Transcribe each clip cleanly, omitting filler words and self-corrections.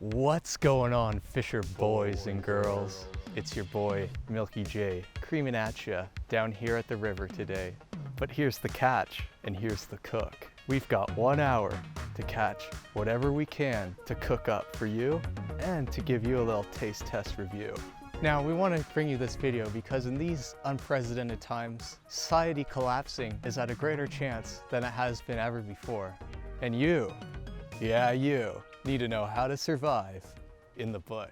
What's going on, fisher boys and girls? It's your boy, MilkyJ, creaming at ya down here at the river today. But here's the catch, and here's the cook. We've got 1 hour to catch whatever we can to cook up for you and to give you a little taste test review. Now, we want to bring you this video because in these unprecedented times, society collapsing is at a greater chance than it has been ever before. And you, yeah, you, need to know how to survive in the bush.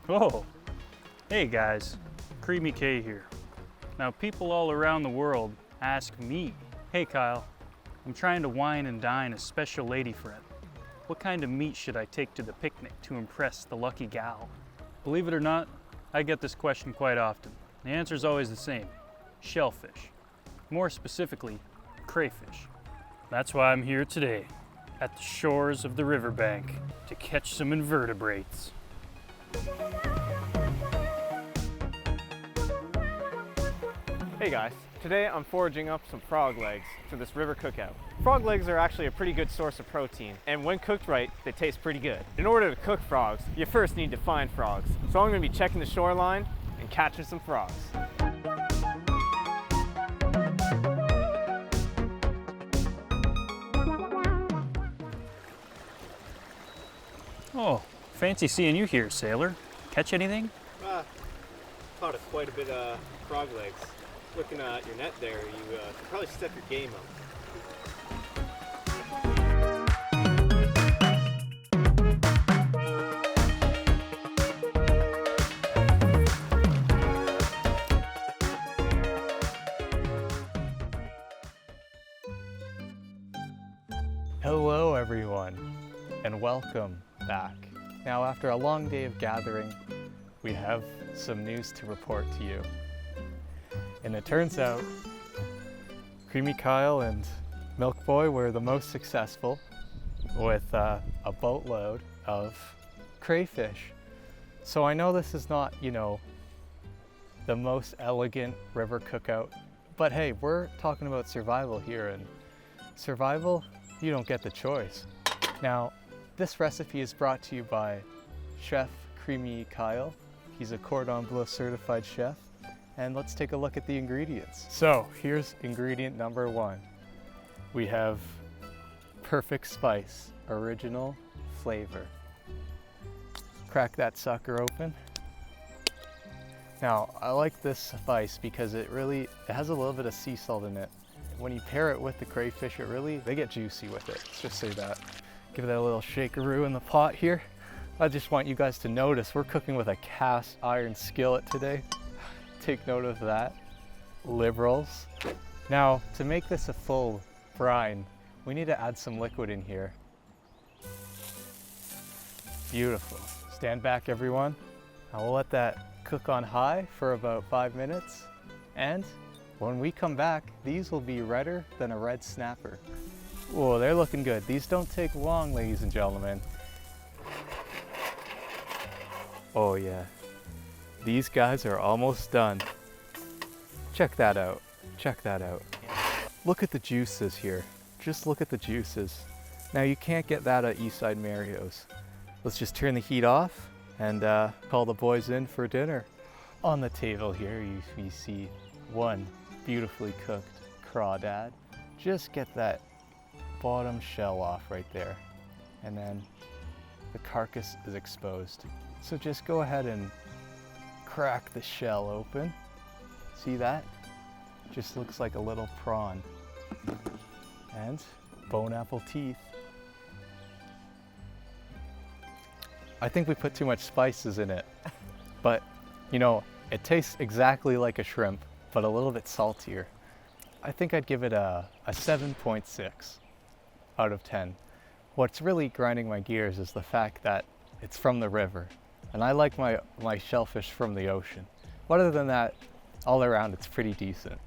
Oh, hey guys, MilkyJ here. Now people all around the world ask me, hey Kyle, I'm trying to wine and dine a special lady friend. What kind of meat should I take to the picnic to impress the lucky gal? Believe it or not, I get this question quite often. The answer is always the same, shellfish. More specifically, crayfish. That's why I'm here today, at the shores of the riverbank, to catch some invertebrates. Hey guys, today I'm foraging up some frog legs for this river cookout. Frog legs are actually a pretty good source of protein, and when cooked right, they taste pretty good. In order to cook frogs, you first need to find frogs. So I'm going to be checking the shoreline and catching some frogs. Oh, fancy seeing you here, sailor. Catch anything? Caught quite a bit of frog legs. Looking at your net there, you could probably step your game up. Hello everyone, and welcome back. Now after a long day of gathering, we have some news to report to you. And it turns out, Creamy Kyle and Milk Boy were the most successful with a boatload of crayfish. So I know this is not, the most elegant river cookout, but hey, we're talking about survival here, and survival, you don't get the choice. Now, this recipe is brought to you by Chef Creamy Kyle. He's a Cordon Bleu certified chef. And let's take a look at the ingredients. So here's ingredient number 1. We have perfect spice, original flavor. Crack that sucker open. Now, I like this spice because it has a little bit of sea salt in it. When you pair it with the crayfish, they get juicy with it. Let's just say that. Give that a little shakeroo in the pot here. I just want you guys to notice we're cooking with a cast iron skillet today. Take note of that, liberals. Now, to make this a full brine, we need to add some liquid in here. Beautiful. Stand back, everyone. Now we'll let that cook on high for about 5 minutes. And when we come back, these will be redder than a red snapper. Whoa, they're looking good. These don't take long, ladies and gentlemen. Oh yeah. These guys are almost done. Check that out. Check that out. Look at the juices here. Just look at the juices. Now you can't get that at Eastside Mario's. Let's just turn the heat off and call the boys in for dinner. On the table here you see one beautifully cooked crawdad. Just get that bottom shell off right there. And then the carcass is exposed. So just go ahead and crack the shell open. See that? Just looks like a little prawn. And bone apple teeth. I think we put too much spices in it, but it tastes exactly like a shrimp, but a little bit saltier. I think I'd give it a 7.6 out of 10. What's really grinding my gears is the fact that it's from the river. And I like my shellfish from the ocean. But other than that, all around it's pretty decent.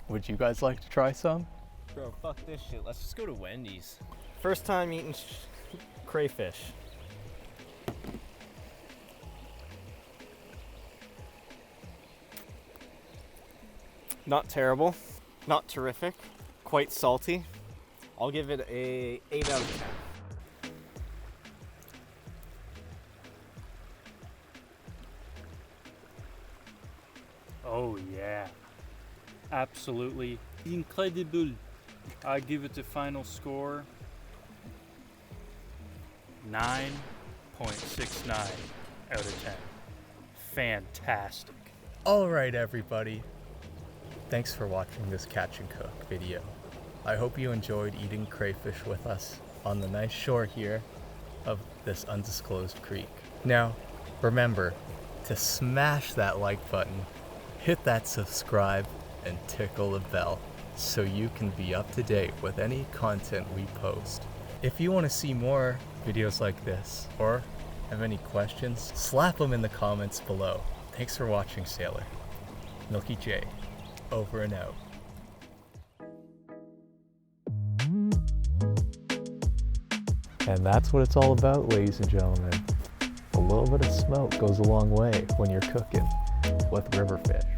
Would you guys like to try some? Bro, fuck this shit. Let's just go to Wendy's. First time eating crayfish. Not terrible, not terrific, quite salty. I'll give it a 8 out of 10. Oh yeah, absolutely incredible. I give it the final score 9.69 out of 10. Fantastic. All right, everybody. Thanks for watching this catch and cook video. I hope you enjoyed eating crayfish with us on the nice shore here of this undisclosed creek. Now, remember to smash that like button, hit that subscribe, and tickle the bell so you can be up to date with any content we post. If you want to see more videos like this or have any questions, slap them in the comments below. Thanks for watching, Sailor. MilkyJ, over and out. And that's what it's all about, ladies and gentlemen. A little bit of smoke goes a long way when you're cooking with river fish.